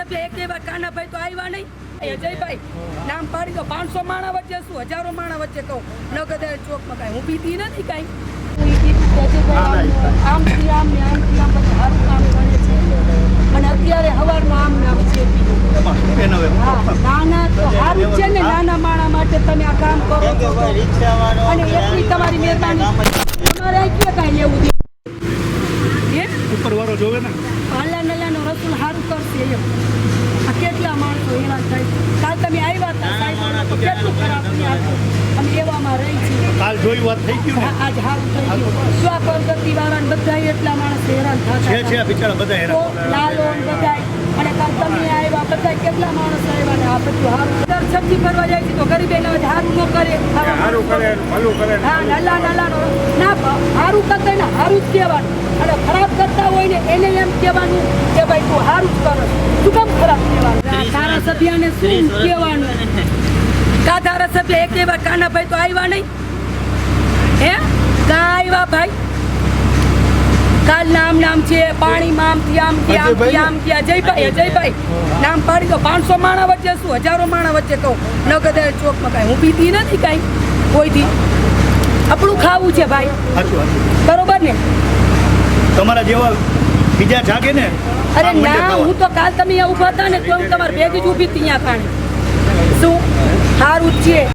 ધારાસભ્ય એક એવા કાનાભાઈ તો આવ્યા નહીં. અજયભાઈ નામ પાડી દો. 500 માણા વચ્ચે શું, હજારો માણા વચ્ચે કહું નગદ ચોકમાં કાંઈ હું બીતી નથી કાંઈ. આમથી આમ ને આમથી આમ બધું સારું કામ કરે છે. અને અત્યારે સવારમાં આમ નામ છે. નાના તો સારું છે ને, નાના માણા માટે તમે આ કામ કરો છો. અને એટલી તમારી મહેરબાની. તમારે ક્યાં કાંઈ લેવું દે ઉપરવાળો જોવે ને, પાલા નલાનો રસૂલ સારું કરશે એમ. આ કેટલા માણસો હેરાન થાય. કાલ તમે આવ્યા હતા સાહેબ તો કેટલું ખરાબ થયું. અમે એવામાં રહી છીએ. કાલ જોઈ વાત થઈ ગયું ને, આજ સારું થઈ ગયું. સ્વપ્રગતિ વાળા બધા એટલા માણસ હેરાન થતા છે બિચારા બધા હેરાન. લાલો બધા અને કાલ તમે આવ્યા બધા કેટલા માણસ આવ્યા ને આ બધું સારું. સબ્જી ફરવા જાય છે તો ગરીબ એને સારું ન કરે. સારું કરે, ભલું કરે. હા, નલાનો ના સારું કરતા ને સારું જ કહેવાનું. અને ખરાબ કરતા હોય ને એને એમ કહેવાનું કે ભાઈ તું સારું જ કરો. શું કામ ખરાબ કહેવાનું? ધારાસભ્યને શું કહેવાનું? કા ધારાસભ્ય એક એવા કાનાભાઈ તો આવ્યા નહીં. હે કા આવ્યા ભાઈ? કાલ નામ છે પાણીમાં આમથી આમથી અજયભાઈ નામ પાડી દો. 500 માણા વચ્ચે શું, હજારો માણા વચ્ચે કહું નગદ ચોકમાં કાંઈ હું બીતી નથી કાંઈ કોઈથી. આપણું ખાવું છે ભાઈ, બરોબર ને? તમારા જેવા બીજા જાગે ને. અરે ના, હું તો કાલ તમે ઊભા હતા ને તો હું તમારે ભેગી જ ઊભી હતી અહીંયા કારણે. શું સારું જ છે.